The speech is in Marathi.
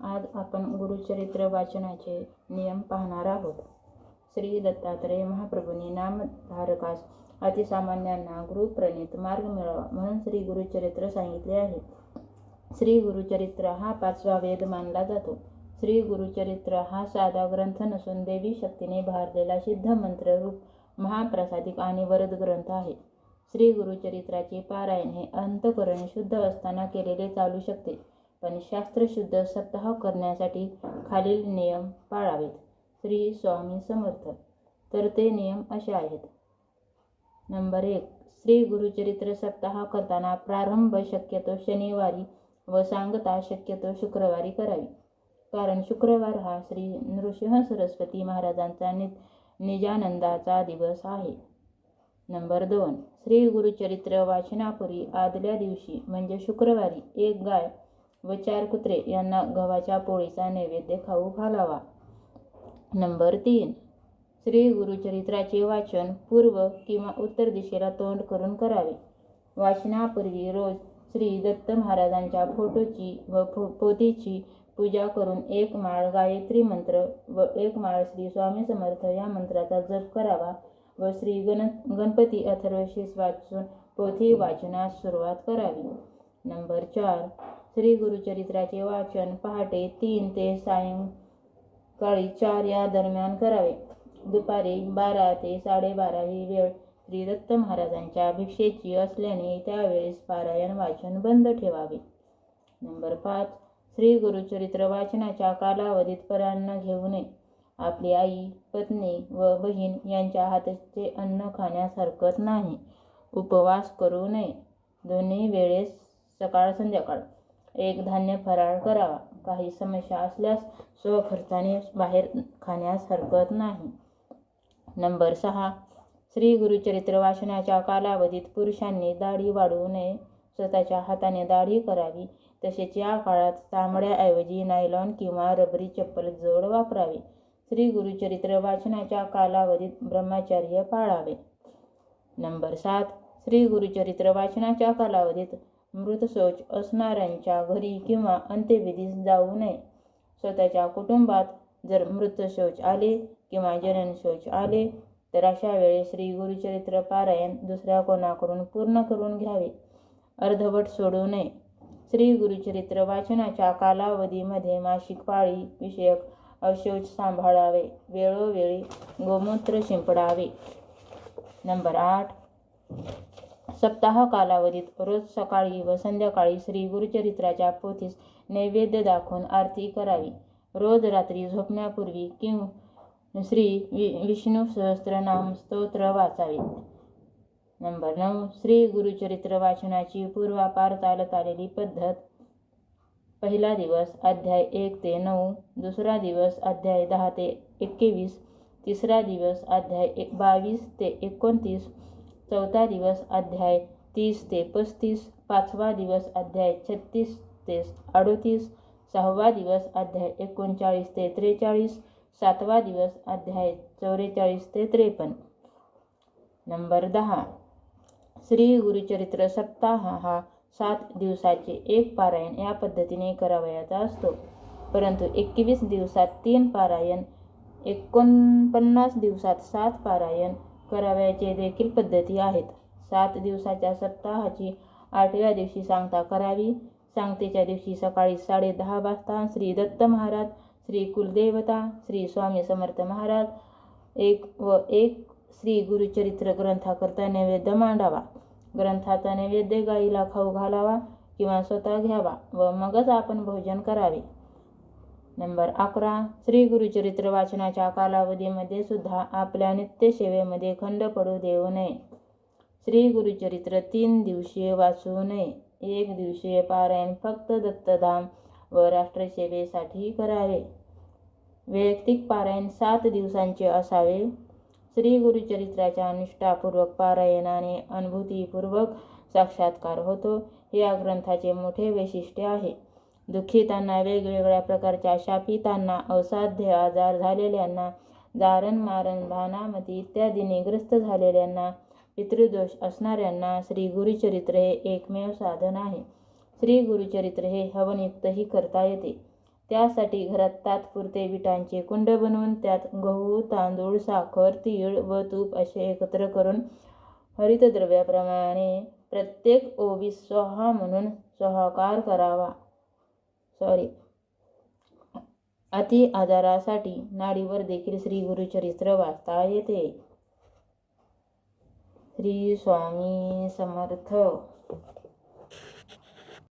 आज आपण गुरुचरित्र वाचनाचे नियम पाहणार आहोत. श्री दत्तात्रेय महाप्रभूंनी नामधारकास अतिसामान्यांना गुरुप्रणीत मार्ग मिळावा म्हणून श्री गुरुचरित्र सांगितले आहे. श्री गुरुचरित्र हा 5वा वेद मानला जातो. श्री गुरुचरित्र हा साधा ग्रंथ नसून देवी शक्तीने भारलेला सिद्ध मंत्र रूप महाप्रसादिक आणि वरद ग्रंथ आहे. श्री गुरुचरित्राचे पारायण हे अंतःकरण शुद्ध असताना केलेले चालू शकते, पण शास्त्रशुद्ध सप्ताह करण्यासाठी खालील नियम पाळावेत. श्री स्वामी समर्थ. तर ते नियम असे आहेत. नंबर 1. श्री गुरुचरित्र सप्ताह करताना प्रारंभ शक्यतो शनिवारी व सांगता शक्यतो शुक्रवारी करावी, कारण शुक्रवार हा श्री नृसिंह सरस्वती महाराजांचा निजानंदाचा दिवस आहे. नंबर 2. श्री गुरुचरित्र वाचनापूर्वी आदल्या दिवशी म्हणजे शुक्रवारी 1 गाय व 4 कुत्रे यांना गव्हाच्या पोळीचा नैवेद्य खाऊ घालावा. नंबर 3. श्री गुरुचरित्राचे वाचन पूर्व किंवा उत्तर दिशेला तोंड करून करावे. वाचनापूर्वी रोज श्री दत्त महाराजांच्या फोटोची व पोथीची पूजा करून 1 माळ गायत्री मंत्र व 1 माळ श्री स्वामी समर्थ या मंत्राचा जप करावा व श्री गणपती अथर्वशीर्ष वाचून पोथी वाचनास सुरुवात करावी. नंबर 4. श्री गुरुचरित्राचे वाचन पहाटे 3 ते सायंकाळी 4 या दरम्यान करावे. दुपारी 12 ते 12:30 ही वेळ श्री दत्त महाराजांच्या भिक्षेची असल्याने त्यावेळेस पारायण वाचन बंद ठेवावे. नंबर 5. श्री गुरुचरित्र वाचनाच्या कालावधीत परान्न घेऊ नये. आपली आई, पत्नी व बहीण यांच्या हातचे अन्न खाण्यास हरकत नाही. उपवास करू नये. दोन्ही वेळेस सकाळ संध्याकाळ 1 धान्य फराळ करावा. काही समस्या असल्यास स्वखर्चाने बाहेर खाण्यास हरकत नाही. नंबर 6. श्री गुरुचरित्र वाचनाच्या कालावधीत पुरुषांनी दाढी वाढवू नये. स्वतःच्या हाताने दाढी करावी. तसेच या काळात चामड्याऐवजी नायलॉन किंवा रबरी चप्पल जोड वापरावे. श्री गुरुचरित्र वाचनाच्या कालावधीत ब्रह्मचर्य पाळावे. नंबर 7. श्री गुरुचरित्र वाचनाच्या कालावधीत मृतशौच असणाऱ्यांच्या घरी किंवा अंत्यविधीस जाऊ नये. स्वतःच्या कुटुंबात जर मृतशौच आले किंवा जननशौच आले तर अशा वेळी श्री गुरुचरित्र पारायण दुसऱ्या कोणाकडून पूर्ण करून घ्यावे. अर्धवट सोडू नये. श्री गुरुचरित्र वाचनाच्या कालावधीमध्ये मासिक पाळी विषयक अशौच सांभाळावे. वेळोवेळी गोमूत्र शिंपडावे. नंबर 8. सप्ताह कालावधीत रोज सकाळी व संध्याकाळी श्री गुरुचरित्राच्या पोथीस नैवेद्य दाखवून आरती करावी. रोज रात्री झोपण्यापूर्वी श्री विष्णू सहस्त्रनाम स्तोत्र वाचावे. नंबर 9. श्री गुरुचरित्र वाचनाची पूर्वापार चालत आलेली पद्धत. पहिला दिवस अध्याय 1 ते 9, दुसरा दिवस अध्याय 10 ते 21, तिसरा दिवस अध्याय 22 ते 29, चौथा दिवस अध्याय 30 ते 35, पाचवा दिवस अध्याय 36 ते 38, 6वा दिवस अध्याय 39 ते 43, 7वा दिवस अध्याय 44 ते 53. नंबर 10. श्री गुरुचरित्र सप्ताह हा 7 दिवसाचे 1 पारायण या पद्धतीने करावयाचा असतो, परंतु 21 दिवसात 3 पारायण, 49 दिवसात 7 पारायण करावयाचे देखील पद्धती आहेत. 7 दिवसाच्या सप्ताहाची 8व्या दिवशी सांगता करावी. सांगतेच्या दिवशी सकाळी 10:30 वाजता श्री दत्त महाराज, श्री कुलदेवता, श्री स्वामी समर्थ महाराज 1 श्री गुरुचरित्र ग्रंथाकरता नैवेद्य मांडावा. ग्रंथाचा नैवेद्य गाईला खाऊ घालावा किंवा स्वतः घ्यावा व मगच आपण भोजन करावे. नंबर 11. श्री गुरुचरित्र वाचनाच्या कालावधीमध्ये सुद्धा आपल्या नित्यसेवेमध्ये खंड पडू देऊ नये. श्री गुरुचरित्र 3 दिवसीय वाचू नये. 1 दिवसीय पारायण फक्त दत्तधाम व राष्ट्रसेवेसाठी करावे. वैयक्तिक पारायण 7 दिवसांचे असावे. श्री गुरुचरित्राच्या निष्ठापूर्वक पारायणाने अनुभूतीपूर्वक साक्षात्कार होतो. हे या ग्रंथाचे मोठे वैशिष्ट्य आहे. दुःखितांना, वेगवेगळ्या प्रकारच्या शापितांना, असाध्य आजार झालेल्यांना, जारण मारण भानामती इत्यादींनी ग्रस्त झालेल्यांना, पितृदोष असणाऱ्यांना श्री गुरुचरित्र हे एकमेव साधन आहे. श्री गुरुचरित्र हे हवनयुक्तही करता येते. त्यासाठी घरात तात्पुरते विटांचे कुंड बनवून त्यात गहू, तांदूळ, साखर, तीळ व तूप असे एकत्र करून हरितद्रव्याप्रमाणे प्रत्येक ओवीस स्वाहा म्हणून स्वाहाकार करावा. अति आजारासाठी नाडीवर देखील श्री गुरुचरित्र वाचता येते. श्री स्वामी समर्थ.